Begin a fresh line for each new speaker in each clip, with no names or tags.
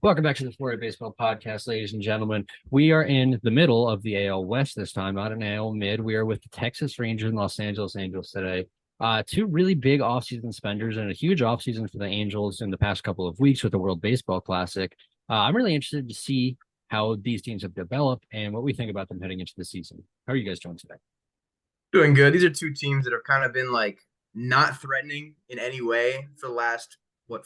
Welcome back to the Florida Baseball Podcast, ladies and gentlemen. We are in the middle of the AL West this time, not an AL Mid. We are with the Texas Rangers and Los Angeles Angels today. Two really big offseason spenders and a huge offseason for the Angels in the past couple of weeks with the World Baseball Classic. I'm really interested to see how these teams have developed and what we think about them heading into the season. How are you guys doing today?
Doing good. These are two teams that have kind of been like not threatening in any way for the last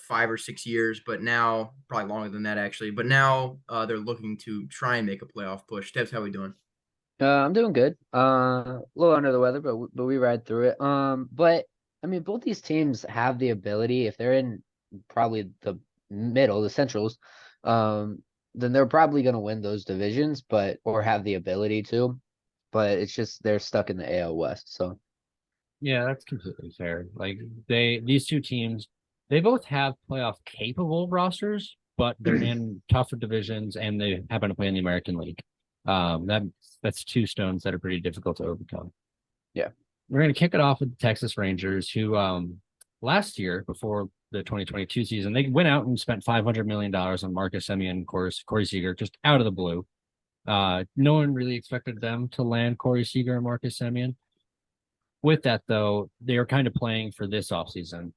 5 or 6 years, but now probably longer than that actually. But now they're looking to try and make a playoff push. Debs, how we doing?
I'm doing good. A little under the weather, but we ride through it. But I mean, both these teams have the ability. If they're in probably the middle, the Centrals, um, then they're probably going to win those divisions, but or have the ability to. But it's just they're stuck in the AL West. So
Yeah, that's completely fair. Like these two teams, they both have playoff capable rosters, but they're in tougher divisions and they happen to play in the American League. That's two stones that are pretty difficult to overcome.
yeah,
We're going to kick it off with the Texas Rangers, who last year before the 2022 season, they went out and spent $500 million on Marcus Semien and Corey Seager just out of the blue. No one really expected them to land Corey Seager and Marcus Semien. With that, though, they are kind of playing for this offseason,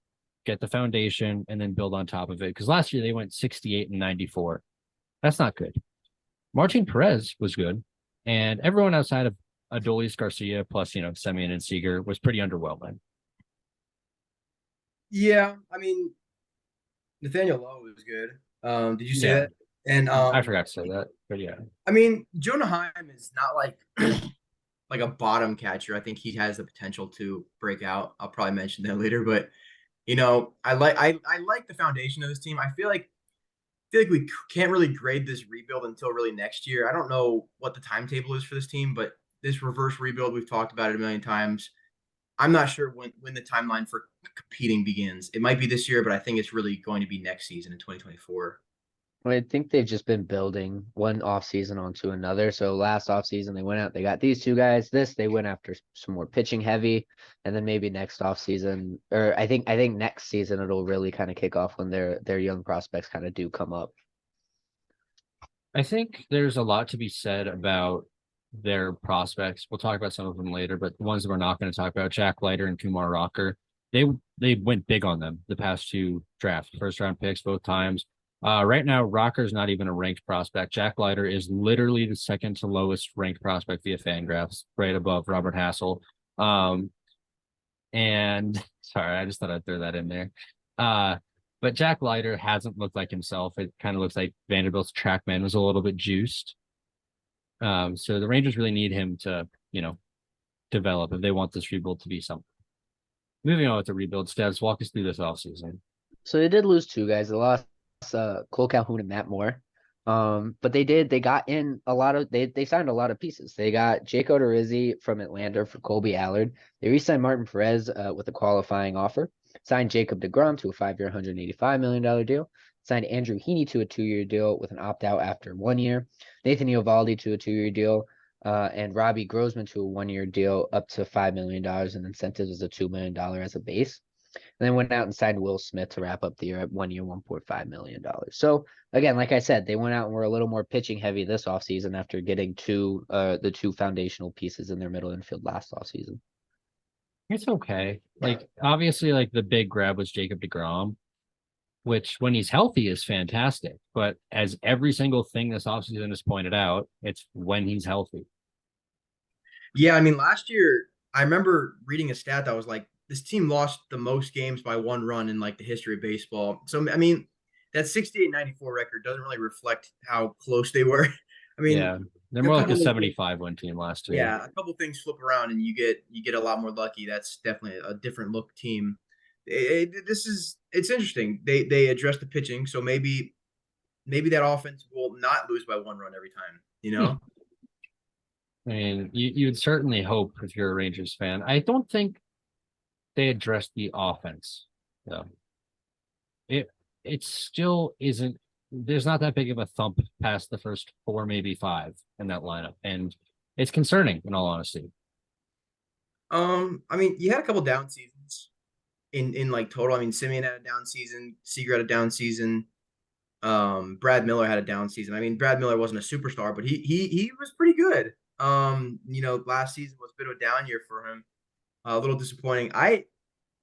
get the foundation, and then build on top of it. Because last year they went 68 and 94. That's not good. Martin Perez was good, and everyone outside of Adolis Garcia plus Semien and Seager was pretty underwhelming.
Yeah, I mean Nathaniel Lowe was good. Did you say
Yeah,
that? And
I forgot to say that, but yeah,
I mean Jonah Heim is not like like a bottom catcher. I think he has the potential to break out. I'll probably mention that later, but I like the foundation of this team. I feel like we can't really grade this rebuild until really next year. I don't know what the timetable is for this team, but this reverse rebuild, we've talked about it a million times. I'm not sure when the timeline for competing begins. It might be this year, but I think it's really going to be next season in 2024.
I think they've just been building one off season onto another. So last off season they went out, they got these two guys. This they went after some more pitching heavy, and then maybe next off season, or I think next season it'll really kind of kick off when their young prospects kind of do come up.
I think there's a lot to be said about their prospects. We'll talk about some of them later, but the ones that we're not going to talk about, Jack Leiter and Kumar Rocker, they went big on them the past two drafts, first round picks both times. Right now, Rocker's not even a ranked prospect. Jack Leiter is literally the second to lowest ranked prospect via Fangraphs, right above Robert Hassel. And sorry, I just thought I'd throw that in there. But Jack Leiter hasn't looked like himself. It kind of looks like Vanderbilt's TrackMan was a little bit juiced. So the Rangers really need him to, develop if they want this rebuild to be something. Moving on with the rebuild steps, walk us through this offseason.
So they did lose two guys. They lost Cole Calhoun and Matt Moore. But they got in a lot of they signed a lot of pieces. They got Jake Odorizzi from Atlanta for Colby Allard. They re-signed Martin Perez with a qualifying offer. Signed Jacob DeGrom to a 5-year, $185 million deal. Signed Andrew Heaney to a 2-year deal with an opt-out after 1 year. Nathan Eovaldi to a 2-year deal. And Robbie Grossman to a 1-year deal up to $5 million and incentives as a $2 million as a base. And then went out and signed Will Smith to wrap up the year at 1 year, $1.5 million. So again, like I said, they went out and were a little more pitching heavy this offseason after getting the two foundational pieces in their middle infield last offseason.
It's okay. Like obviously, like the big grab was Jacob DeGrom, which when he's healthy is fantastic. But as every single thing this offseason has pointed out, it's when he's healthy.
Yeah, I mean, last year I remember reading a stat that was like this team lost the most games by one run in like the history of baseball. So I mean, that 68-94 record doesn't really reflect how close they were. I mean,
Yeah. They're
a
more like a
couple of
75 win team last year.
yeah, a couple things flip around and you get a lot more lucky. That's definitely a different look team. It's interesting. They address the pitching, so maybe that offense will not lose by one run every time. You
Hmm.
know?
I mean, you'd certainly hope if you're a Rangers fan. I don't think they addressed the offense, though. It it still isn't. There's not that big of a thump past the first four, maybe five in that lineup, and it's concerning in all honesty.
I mean, you had a couple down seasons in like total. I mean, Simeon had a down season, Seager had a down season. Brad Miller had a down season. I mean, Brad Miller wasn't a superstar, but he was pretty good. Last season was a bit of a down year for him. A little disappointing. I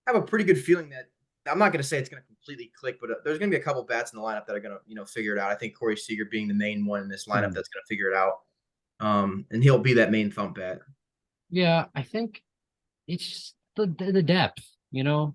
have a pretty good feeling that I'm not going to say it's going to completely click, but there's going to be a couple bats in the lineup that are going to, figure it out. I think Corey Seager being the main one in this lineup that's going to figure it out. And he'll be that main thump bat.
Yeah, I think it's just the depth, I'll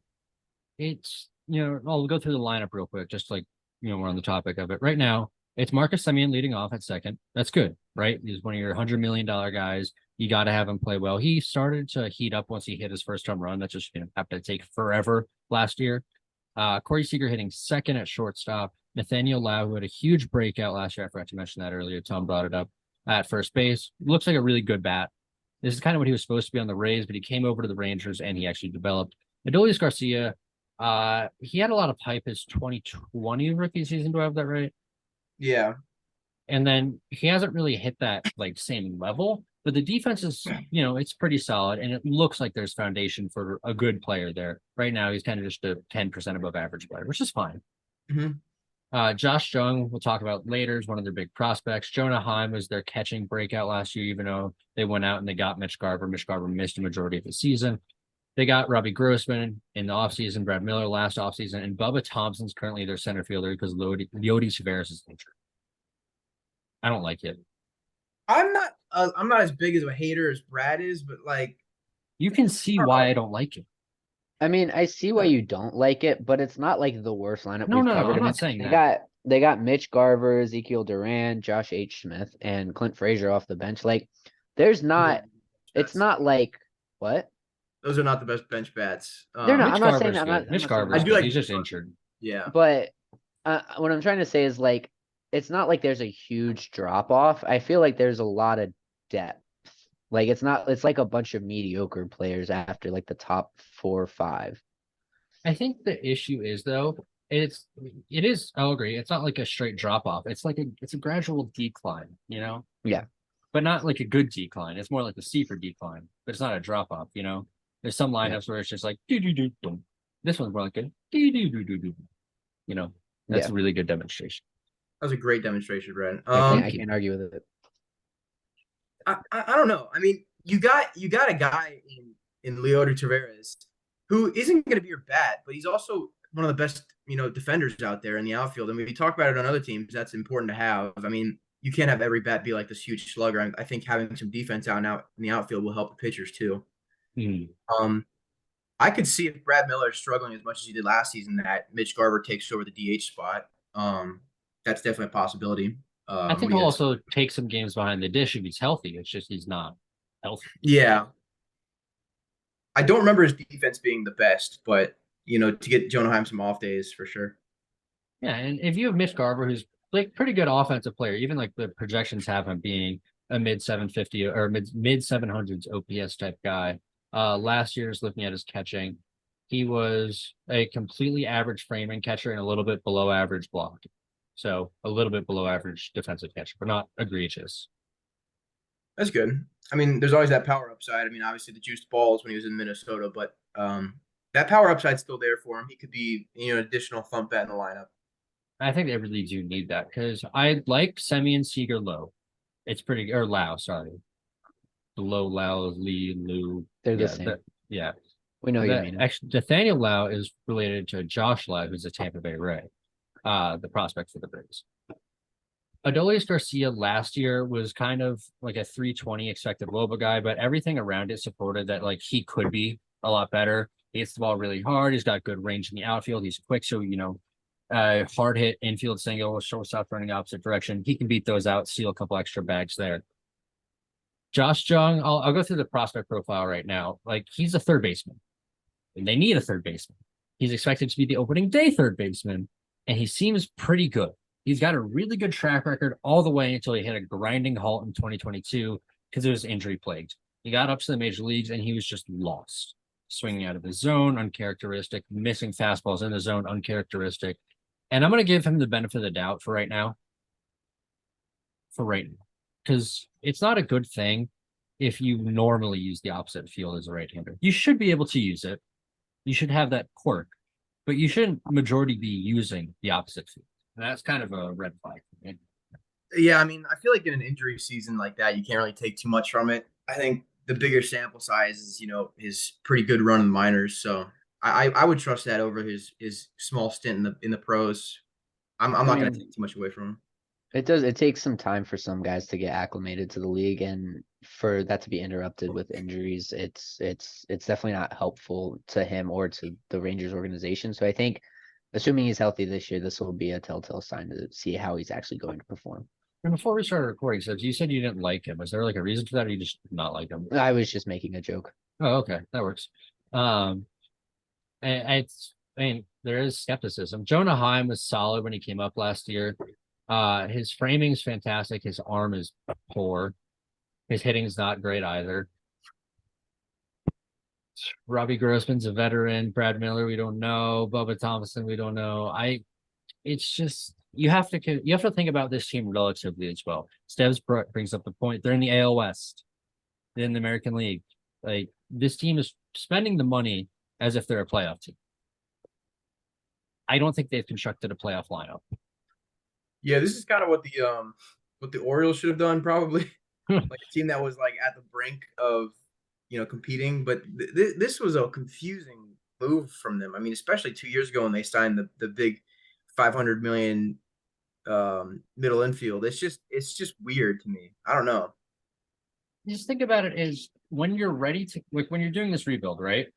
go through the lineup real quick, just like, we're on the topic of it. Right now, it's Marcus Semien leading off at second. That's good, right? He's one of your $100 million guys. You got to have him play well. He started to heat up once he hit his first home run. That's just going to have to take forever last year. Corey Seager hitting second at shortstop. Nathaniel Lau, who had a huge breakout last year. I forgot to mention that earlier. Tom brought it up at first base. Looks like a really good bat. This is kind of what he was supposed to be on the Rays, but he came over to the Rangers and he actually developed. Adolis Garcia, he had a lot of hype his 2020 rookie season. Do I have that right?
Yeah.
And then he hasn't really hit that like same level, but the defense is, it's pretty solid and it looks like there's foundation for a good player there. Right now, he's kind of just a 10% above average player, which is fine. Josh Jung, we'll talk about later, is one of their big prospects. Jonah Heim was their catching breakout last year, even though they went out and they got Mitch Garver. Mitch Garver missed a majority of the season. They got Robbie Grossman in the offseason, Brad Miller last offseason, and Bubba Thompson's currently their center fielder because Leody Taveras is injured. I don't like it.
I'm not as big as a hater as Brad is, but like
you can see why I don't like it.
I mean, I see why you don't like it, but it's not like the worst lineup
No,
we've covered.
I'm not saying that.
They got Mitch Garver, Ezekiel Duran, Josh H. Smith, and Clint Frazier off the bench. Like, it's not like what?
Those are not the best bench bats.
They're not.
Mitch
I'm not saying
Garver's
that.
good. Mitch Garver's
I do
good.
like
He's just injured.
Yeah.
But what I'm trying to say is like, it's not like there's a huge drop off. I feel like there's a lot of depth. Like it's like a bunch of mediocre players after like the top 4 or 5.
I think the issue is though, it is, I'll agree. It's not like a straight drop off. It's like it's a gradual decline,
Yeah.
But not like a good decline. It's more like a steeper decline, but it's not a drop off, There's some lineups where it's just like do do do do. This one's more like a do do do do do. That's a really good demonstration.
That was a great demonstration, Brent.
I can't argue with it.
I don't know. I mean, you got a guy in Leody Taveras who isn't going to be your bat, but he's also one of the best, defenders out there in the outfield. I mean, we talk about it on other teams. That's important to have. I mean, you can't have every bat be like this huge slugger. I think having some defense out in the outfield will help the pitchers too. I could see if Brad Miller is struggling as much as he did last season, that Mitch Garver takes over the DH spot. That's definitely a possibility.
I think he'll also take some games behind the dish if he's healthy. It's just he's not healthy.
Yeah. I don't remember his defense being the best, but, to get Jonah Heim some off days for sure.
Yeah, and if you have Mitch Garver, who's like pretty good offensive player, even like the projections have him being a mid 750 or mid 700s OPS type guy. Last year's looking at his catching, he was a completely average framing catcher and a little bit below average block. So a little bit below average defensive catcher, but not egregious.
That's good. I mean, there's always that power upside. I mean, obviously the juiced balls when he was in Minnesota, but that power upside's still there for him. He could be, an additional thump bat in the lineup.
I think every league do need that because I like Semien, Seager, Low. It's pretty, or Lau, sorry. Low, Lau, Lee, Lou.
They're the same.
Yeah.
We know you mean it.
Actually, Nathaniel Lau is related to Josh Lau, who's a Tampa Bay Ray, the prospect for the Braves. Adolis Garcia last year was kind of like a 320 expected WOBA guy, but everything around it supported that like he could be a lot better. He hits the ball really hard. He's got good range in the outfield. He's quick, so hard hit infield single, shortstop running opposite direction. He can beat those out, steal a couple extra bags there. Josh Jung, I'll go through the prospect profile right now. Like he's a third baseman, and they need a third baseman. He's expected to be the opening day third baseman, and he seems pretty good. He's got a really good track record all the way until he hit a grinding halt in 2022 because it was injury plagued. He got up to the major leagues and he was just lost, swinging out of the zone, uncharacteristic, missing fastballs in the zone, uncharacteristic. And I'm going to give him the benefit of the doubt for right now. Because it's not a good thing if you normally use the opposite field as a right-hander. You should be able to use it. You should have that quirk, but you shouldn't majority be using the opposite field. And that's kind of a red flag.
Yeah, I mean, I feel like in an injury season like that, you can't really take too much from it. I think the bigger sample size is, his pretty good run in the minors. So I would trust that over his small stint in the pros. I'm
I
not going to
mean,
take too much away from him.
it takes some time for some guys to get acclimated to the league, and for that to be interrupted with injuries, it's definitely not helpful to him or to the Rangers organization. So I think, assuming he's healthy this year, this will be a telltale sign to see how he's actually going to perform.
And before we started recording, so you said you didn't like him. Was there like a reason for that, or you just not like him?
I was just making a joke.
Oh, okay, that works. And I mean, there is skepticism. Jonah Heim was solid when he came up last year. His framing is fantastic. His arm is poor. His hitting is not great either. Robbie Grossman's a veteran. Brad Miller, we don't know. Bubba Thompson, we don't know. It's just you have to think about this team relatively as well. Steves brings up the point. They're in the AL West. They're in the American League. Like this team is spending the money as if they're a playoff team. I don't think they've constructed a playoff lineup.
Yeah, this is kind of what the Orioles should have done probably. Like a team that was like at the brink of competing, but this was a confusing move from them. I mean, especially 2 years ago when they signed the big 500 million middle infield. It's just weird to me. I don't know.
Just think about it is when you're ready to when you're doing this rebuild, right?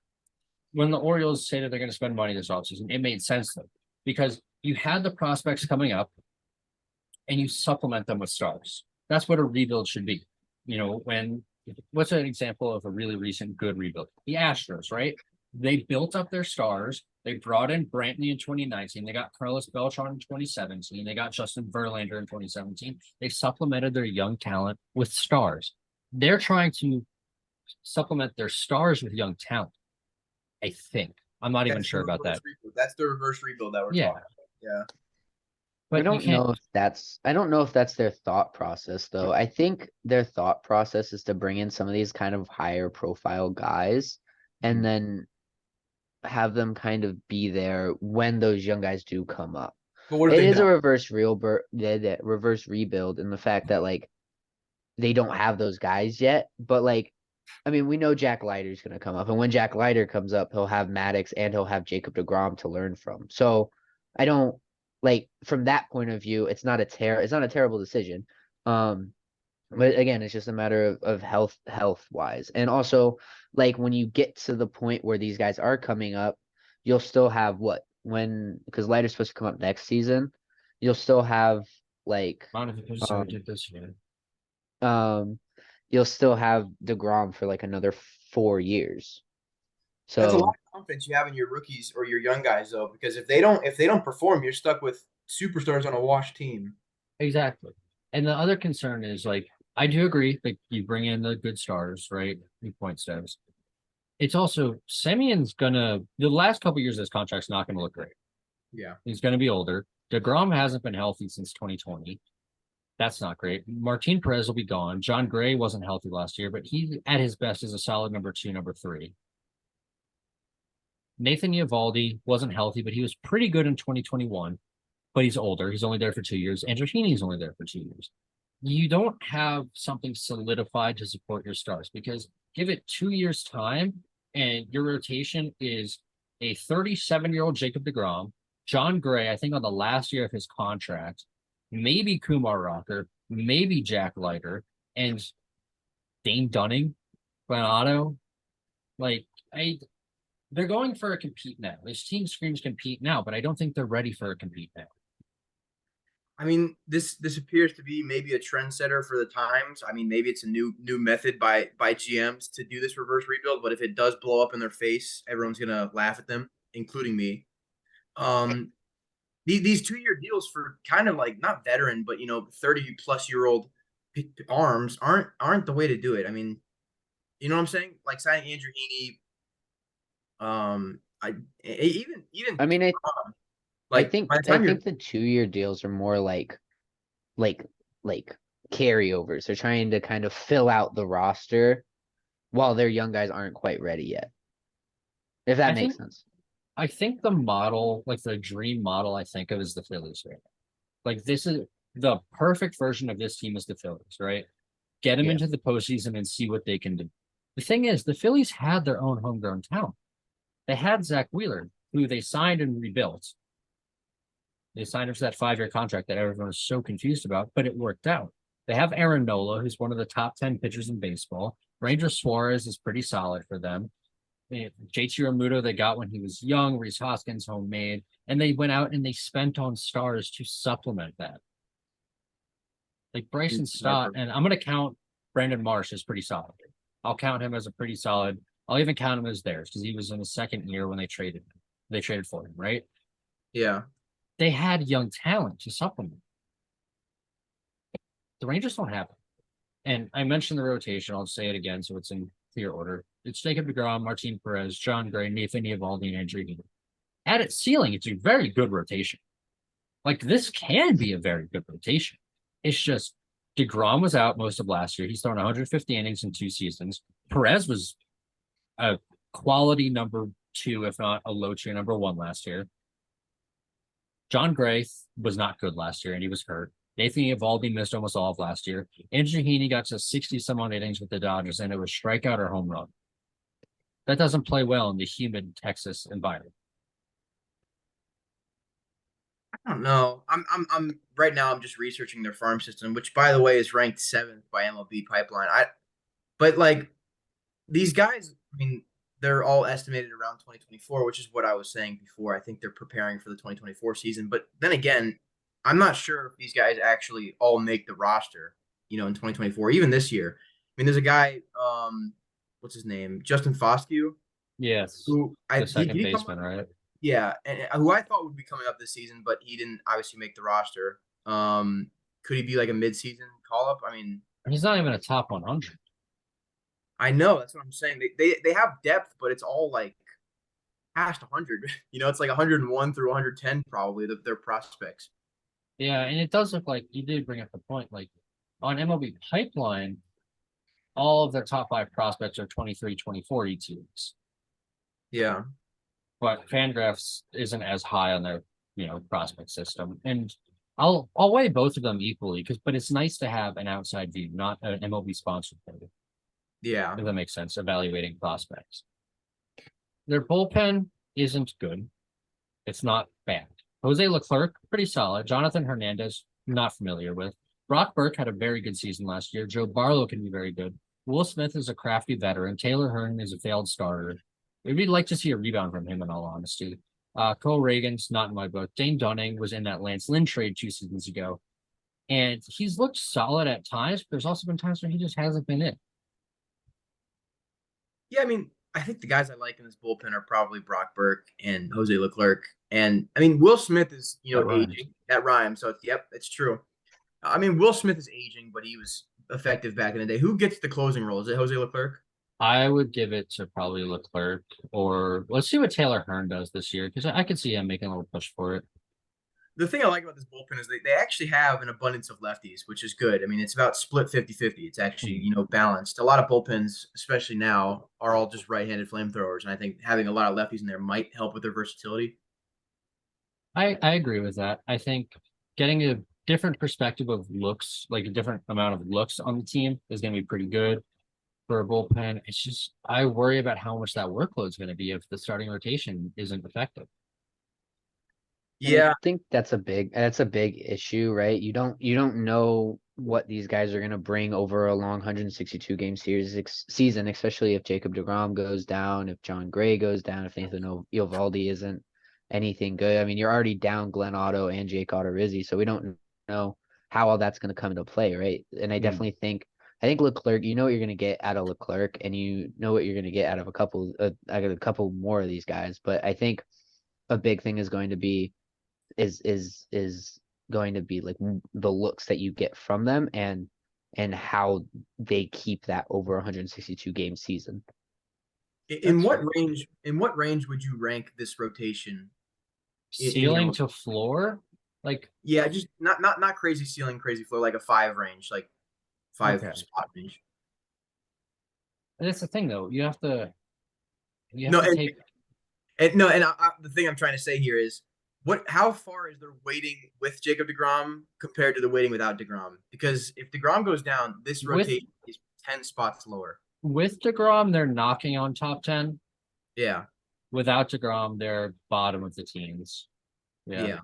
When the Orioles say that they're going to spend money this offseason, it made sense though, because you had the prospects coming up and you supplement them with stars. That's what a rebuild should be. What's an example of a really recent good rebuild? The Astros, right? They built up their stars. They brought in Brantley in 2019. They got Carlos Beltran in 2017. They got Justin Verlander in 2017. They supplemented their young talent with stars. They're trying to supplement their stars with young talent. I think. I'm not even sure about that.
That's the reverse rebuild that we're
Yeah.
talking about. Yeah.
But
I don't know if that's their thought process though. I think their thought process is to bring in some of these kind of higher profile guys and then have them kind of be there when those young guys do come up.
But what if
It
they
is a
don't?
reverse rebuild in the fact that like they don't have those guys yet, but like I mean, we know Jack Leiter's going to come up, and when Jack Leiter comes up, he'll have Maddox and he'll have Jacob deGrom to learn from. So I don't like from that point of view, it's not a terrible decision. But again, it's just a matter of health wise. And also like when you get to the point where these guys are coming up, you'll still have because Leiter's supposed to come up next season, you'll still have like you'll still have deGrom for like another 4 years.
That's a lot
So
of confidence you have in your rookies or your young guys though, because if they don't perform, you're stuck with superstars on a wash team.
Exactly. And the other concern is like I do agree, like you bring in the good stars, right? You point steps. It's also Semyon's the last couple years of this contract's not gonna look great.
Yeah.
He's gonna be older. DeGrom hasn't been healthy since 2020. That's not great. Martin Perez will be gone. John Gray wasn't healthy last year, but he at his best is a solid number 2, number 3. Nathan Eovaldi wasn't healthy, but he was pretty good in 2021. But he's older. He's only there for 2 years. Andrew Heaney's only there for 2 years. You don't have something solidified to support your stars because give it 2 years' time, and your rotation is a 37-year-old Jacob deGrom, John Gray, I think on the last year of his contract, maybe Kumar Rocker, maybe Jack Leiter, and Dane Dunning, Glenn Otto. They're going for a compete now. This team screams compete now, but I don't think they're ready for a compete now.
I mean, this appears to be maybe a trendsetter for the times. I mean, maybe it's a new method by GMs to do this reverse rebuild. But if it does blow up in their face, everyone's gonna laugh at them, including me. These 2-year deals for kind of like not veteran, but 30-plus-year-old arms aren't the way to do it. I mean, you know what I'm saying? Like signing Andrew Heaney.
I mean,
like
I think
by the time you're
the 2-year deals are more like carryovers. They're trying to kind of fill out the roster while their young guys aren't quite ready yet. If that makes sense.
I think the model, like the dream model I think of is the Phillies right now. Like this is the perfect version of this team is the Phillies, right? Get them
Yeah.
into the postseason and see what they can do. The thing is, the Phillies had their own homegrown talent. They had Zach Wheeler, who they signed and rebuilt. They signed him for that 5-year contract that everyone was so confused about, but it worked out. They have Aaron Nola, who's one of the top 10 pitchers in baseball. Ranger Suarez is pretty solid for them. JT Realmuto they got when he was young, Reese Hoskins homemade, and they went out and they spent on stars to supplement that. Like Bryson Stott, and I'm going to count Brandon Marsh as pretty solid. I'll count him as a pretty solid. I'll even count him as theirs because he was in his second year when they traded him. They traded for him, right?
Yeah.
They had young talent to supplement. The Rangers don't have it. And I mentioned the rotation. I'll say it again so it's in clear order. It's Jacob deGrom, Martin Perez, John Gray, Nathan Eovaldi, and Andrew Heaney. At its ceiling, it's a very good rotation. Like this can be a very good rotation. It's just deGrom was out most of last year. He's thrown 150 innings in 2 seasons. Perez was a quality number 2, if not a low tier number 1 last year. John Gray was not good last year, and he was hurt. Nathan Eovaldi missed almost all of last year. Andrew Heaney got to 60-some-odd innings with the Dodgers, and it was strikeout or home run. That doesn't play well in the humid Texas environment.
I don't know. I'm right now. I'm just researching their farm system, which, by the way, is ranked 7th by MLB Pipeline. But like these guys, I mean, they're all estimated around 2024, which is what I was saying before. I think they're preparing for the 2024 season. But then again, I'm not sure if these guys actually all make the roster, in 2024, even this year. I mean, there's a guy, what's his name? Justin Foscue,
Yes.
who
The second
did he come
baseman,
up?
right?
Yeah, and who I thought would be coming up this season, but he didn't obviously make the roster. Could he be like a midseason call up? I mean,
He's not even a top 100.
I know that's what I'm saying. They have depth, but it's all like past 100. It's like 101 through 110 probably their prospects.
Yeah, and it does look like you did bring up the point. Like on MLB Pipeline, all of their top 5 prospects are 23, 24 ETs.
Yeah.
But Fangraphs isn't as high on their, prospect system. And I'll weigh both of them equally but it's nice to have an outside view, not an MLB sponsored thing.
Yeah.
If that makes sense, evaluating prospects. Their bullpen isn't good. It's not bad. Jose Leclerc, pretty solid. Jonathan Hernandez, not familiar with. Brock Burke had a very good season last year. Joe Barlow can be very good. Will Smith is a crafty veteran. Taylor Hearn is a failed starter. We'd like to see a rebound from him, in all honesty. Cole Reagan's not in my book. Dane Dunning was in that Lance Lynn trade 2 seasons ago. And he's looked solid at times, but there's also been times where he just hasn't been it.
Yeah, I mean, I think the guys I like in this bullpen are probably Brock Burke and Jose Leclerc. And I mean, Will Smith is, aging. That rhymes. So it's true. I mean, Will Smith is aging, but he was effective back in the day. Who gets the closing role? Is it Jose Leclerc?
I would give it to probably Leclerc, or let's see what Taylor Hearn does this year, because I could see him making a little push for it.
The thing I like about this bullpen is they actually have an abundance of lefties, which is good. I mean, it's about split 50-50. It's actually, balanced. A lot of bullpens, especially now, are all just right-handed flamethrowers. And I think having a lot of lefties in there might help with their versatility.
I agree with that. I think getting a different perspective of looks, like a different amount of looks on the team is going to be pretty good for a bullpen. It's just, I worry about how much that workload is going to be if the starting rotation isn't effective.
And I think that's a big issue, right? You don't know what these guys are going to bring over a long 162 game season, especially if Jacob deGrom goes down, if John Gray goes down, if Nathan Eovaldi isn't anything good. I mean, you're already down Glenn Otto and Jake Odorizzi, so we don't know how all that's going to come into play, right? And I definitely think Leclerc, you know what you're going to get out of Leclerc, and you know what you're going to get out of a couple more of these guys. But I think a big thing is going to be going to be like the looks that you get from them and how they keep that over 162 game season.
In what range would you rank this rotation?
Ceiling to floor? Like,
yeah, just not crazy ceiling, crazy floor, like a 5 range, like 5 spot range.
And that's the thing though. You have to
the thing I'm trying to say here is how far is their waiting with Jacob DeGrom compared to the waiting without DeGrom? Because if DeGrom goes down, this
With
rotation is 10 spots lower.
with DeGrom, they're knocking on top 10.
Yeah.
Without DeGrom, they're bottom of the teens. Yeah.
Yeah.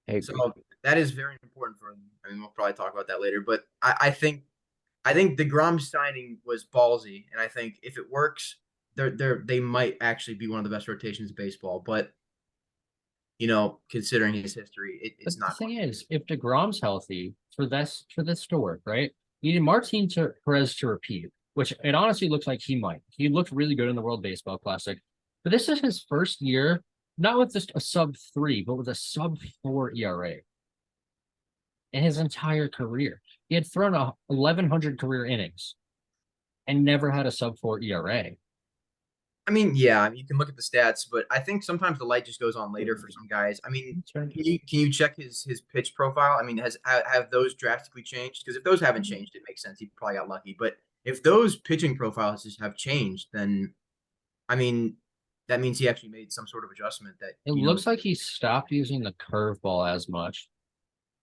I agree.
So that is very important for them. I mean, we'll probably talk about that later, but I think DeGrom signing was ballsy, and I think if it works, they might actually be one of the best rotations in baseball. But considering his history, it's
But the
not.
thing is, if DeGrom's healthy for this to work, right? You need Martin Perez to repeat, which it honestly looks like he might. He looked really good in the World Baseball Classic, but this is his first year, not with just a sub-3, but with a sub-4 ERA in his entire career. He had thrown 1,100 career innings and never had a sub-4 ERA.
I mean, yeah, you can look at the stats, but I think sometimes the light just goes on later for some guys. I mean, can you check his pitch profile? I mean, have those drastically changed? Because if those haven't changed, it makes sense. He probably got lucky. But if those pitching profiles have changed, then I mean, that means he actually made some sort of adjustment. That
It looks like he stopped using the curveball as much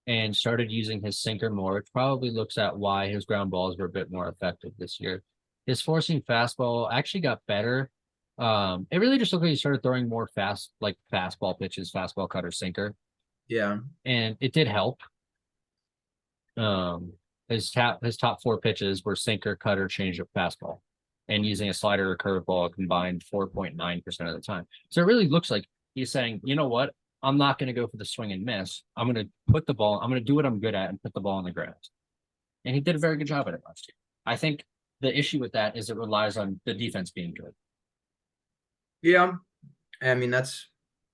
and started using his sinker more, which probably looks at why his ground balls were a bit more effective this year. His forcing fastball actually got better. It really just looked like he started throwing more fastball pitches, fastball cutter, sinker,
Yeah,
and it did help. His top 4 pitches were sinker, cutter, changeup, fastball, and using a slider or curveball combined 4.9% of the time. So it really looks like he's saying, you know what? I'm not going to go for the swing and miss. I'm going to do what I'm good at and put the ball on the ground. And he did a very good job at it last year. I think the issue with that is it relies on the defense being good.
yeah. I mean, that's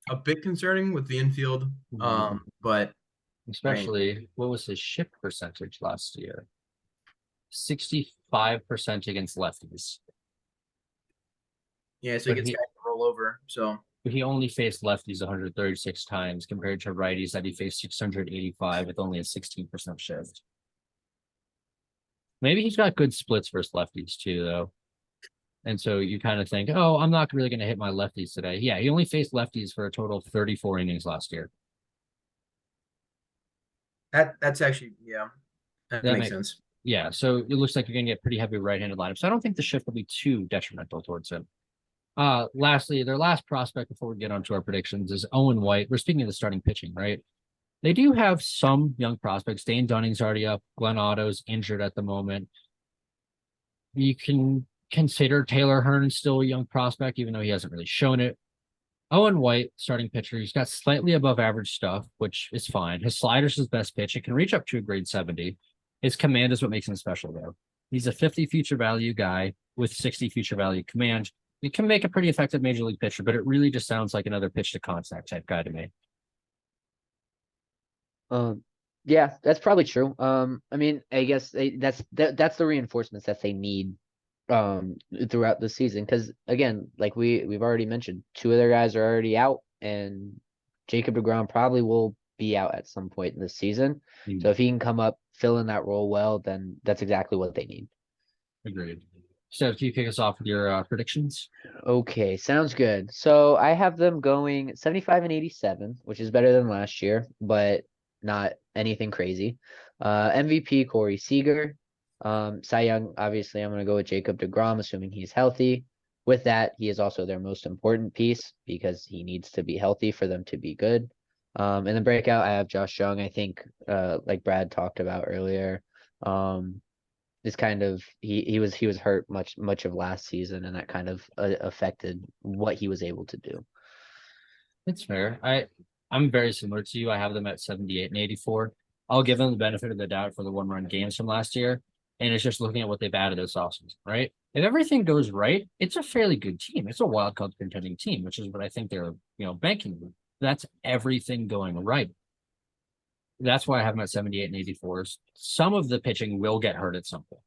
a bit concerning with the infield. But
Especially, what was his ship percentage last year? 65% against lefties.
yeah, so he
But
gets
he-
guys to roll over. So
But he only faced lefties 136 times compared to righties that he faced 685 with only a 16% shift. Maybe he's got good splits versus lefties too, though. And so you kind of think, oh, I'm not really going to hit my lefties today. Yeah, he only faced lefties for a total of 34 innings last year.
that's actually, yeah, that makes sense.
Yeah, so it looks like you're going to get pretty heavy right-handed lineup. So I don't think the shift will be too detrimental towards him. Lastly, their last prospect before we get onto our predictions is Owen White. We're speaking of the starting pitching, right? They do have some young prospects. Dane Dunning's already up. Glenn Otto's injured at the moment. You can consider Taylor Hearn still a young prospect, even though he hasn't really shown it. Owen White, starting pitcher, he's got slightly above average stuff, which is fine. His slider's his best pitch. It can reach up to a grade 70. His command is what makes him special, though. He's a 50 future value guy with 60 future value command. He can make a pretty effective major league pitcher, but it really just sounds like another pitch to contact type guy to me.
Yeah, that's probably true. I mean, I guess that's the reinforcements that they need throughout the season, because again, like we've already mentioned, 2 of their guys are already out, and Jacob DeGrom probably will be out at some point in the season. So if he can come up, fill in that role well, then that's exactly what they need.
Agreed. So can you kick us off with your predictions?
Okay, sounds good. So I have them going 75 and 87, which is better than last year, but not anything crazy. MVP Corey Seager. Cy Young, obviously, I'm going to go with Jacob DeGrom, assuming he's healthy. With that, he is also their most important piece because he needs to be healthy for them to be good. And then breakout, I have Josh Young. I think, like Brad talked about earlier, is kind of he was hurt much of last season, and that kind of affected what he was able to do.
It's fair. I'm very similar to you. I have them at 78 and 84. I'll give them the benefit of the doubt for the 1-run games from last year. And it's just looking at what they've added this offseason, right? If everything goes right, it's a fairly good team. It's a wild card contending team, which is what I think they're, banking with. That's everything going right. That's why I have them at 78 and 84. Some of the pitching will get hurt at some point.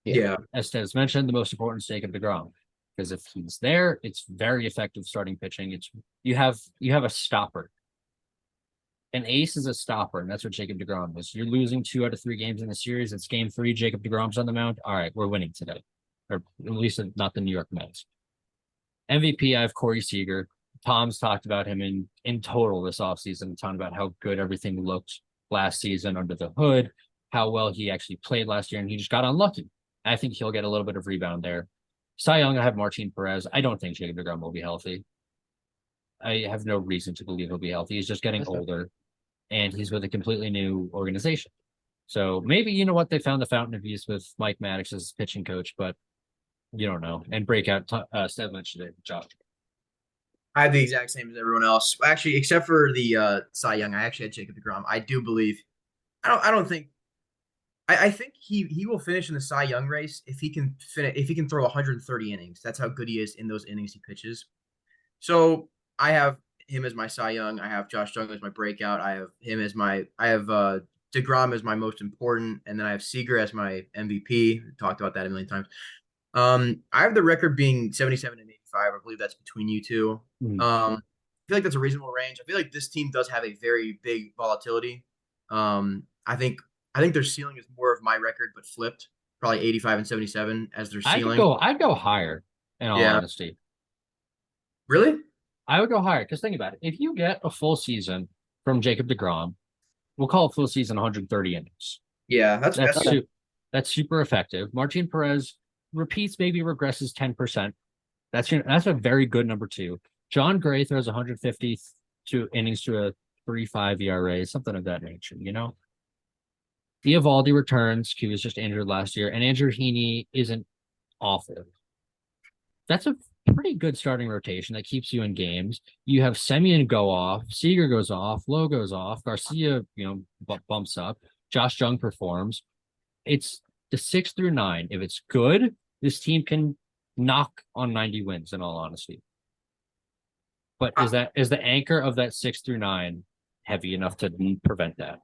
Yeah.
As Tez mentioned, the most important stake of DeGrom. Because if he's there, it's very effective starting pitching. You have a stopper. An ace is a stopper, and that's what Jacob DeGrom is. You're losing 2 out of 3 games in the series. It's game 3. Jacob DeGrom's on the mound. All right, we're winning today, or at least not the New York Mets. MVP, I have Corey Seager. Tom's talked about him in total this offseason, talking about how good everything looked last season under the hood, how well he actually played last year, and he just got unlucky. I think he'll get a little bit of rebound there. Cy Young, I have Martin Perez. I don't think Jacob deGrom will be healthy. I have no reason to believe he'll be healthy. He's just getting
That's fair.
older, and he's with a completely new organization. So maybe, you know what, they found the fountain of youth with Mike Maddox as pitching coach, but you don't know. And breakout, Steph mentioned it, Josh.
I have the exact same as everyone else. Actually, except for the Cy Young, I actually had Jacob deGrom. I do believe. I don't think. I think he will finish in the Cy Young race if he can finish, if he can throw 130 innings. That's how good he is in those innings he pitches. So I have him as my Cy Young. I have Josh Jung as my breakout. I have him as my. I have deGrom as my most important, and then I have Seager as my MVP. We talked about that a million times. I have the record being 77 and 85. I believe that's between you two.
Mhm.
I feel like that's a reasonable range. I feel like this team does have a very big volatility. I think their ceiling is more of my record, but flipped, probably 85 and 77 as their ceiling.
I'd go higher, in all
Yeah.
honesty.
Really?
I would go higher because think about it. If you get a full season from Jacob deGrom, we'll call it full season 130 innings.
Yeah,
That's super effective. Martin Perez repeats, maybe regresses 10%. That's a very good number 2. John Gray throws 152 innings to a 3.5 ERA, something of that nature, you know? Eovaldi returns. He was just injured last year, and Andrew Heaney isn't awful. That's a pretty good starting rotation that keeps you in games. You have Semien go off, Seager goes off, Lowe goes off, Garcia, bumps up, Josh Jung performs. It's the 6 through 9. If it's good, this team can knock on 90 wins, in all honesty. But is the anchor of that 6 through 9 heavy enough to prevent that?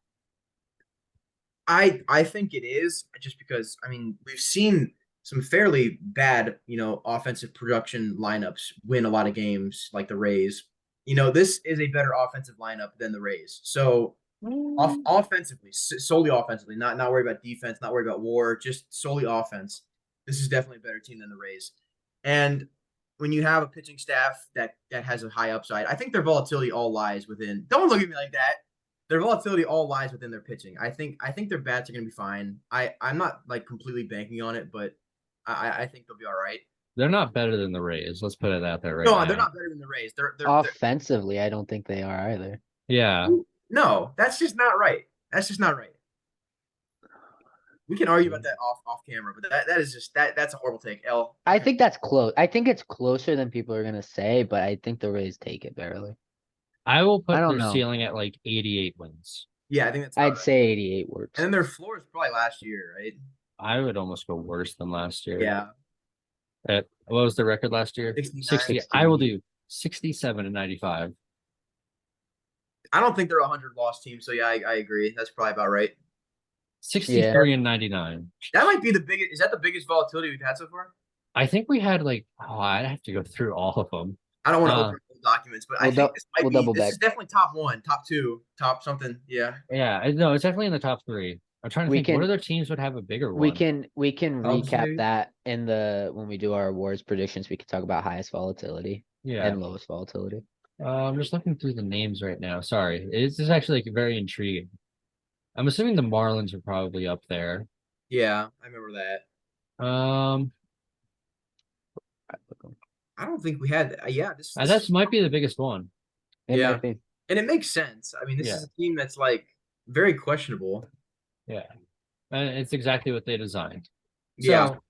I think it is, just because we've seen some fairly bad, offensive production lineups win a lot of games, like the Rays. This is a better offensive lineup than the Rays. So offensively, solely offensively, not worry about defense, not worry about WAR, just solely offense. This is definitely a better team than the Rays. And when you have a pitching staff that has a high upside, I think their volatility all lies within. Don't look at me like that. Their volatility all lies within their pitching. I think their bats are going to be fine. I'm not like completely banking on it, but I think they'll be all right.
They're not better than the Rays. Let's put it out there right
No,
now.
they're not better than the Rays. They're
Offensively, I don't think they are either.
Yeah.
No, that's just not right. That's just not right. We can argue about that off camera, but that is just that's a horrible take. L.
I think that's close. I think it's closer than people are gonna say, but I think the Rays take it barely.
I will put
I don't
their
know.
ceiling at like 88 wins.
Yeah, I think that's.
I'd
about right.
say 88 works.
And then their floor is probably last year, right?
I would almost go worse than last year.
Yeah.
What was the record last year?
69.
60. I will do 67 and 95.
I don't think they're a 100-loss team, so yeah, I agree. That's probably about right.
63 and 99.
That might be the biggest. Is that the biggest volatility we've had so far?
I think we had I'd have to go through all of them.
I don't want to open the documents, but I think this might be.
double
This
back.
is definitely top 1, top 2, top something. Yeah.
Yeah, no, it's definitely in the top 3. I'm trying to think what other teams would have a bigger one.
We can
Cubs,
recap
maybe?
that when we do our awards predictions. We can talk about highest volatility
Yeah.
and lowest volatility.
I'm just looking through the names right now. Sorry. It's just actually very intriguing. I'm assuming the Marlins are probably up there.
Yeah, I remember that. I don't think we had. Yeah, this
might be the biggest one.
It
Yeah.
might be.
and it makes sense. This is a team that's like very questionable.
Yeah. And it's exactly what they designed.
Yeah.
So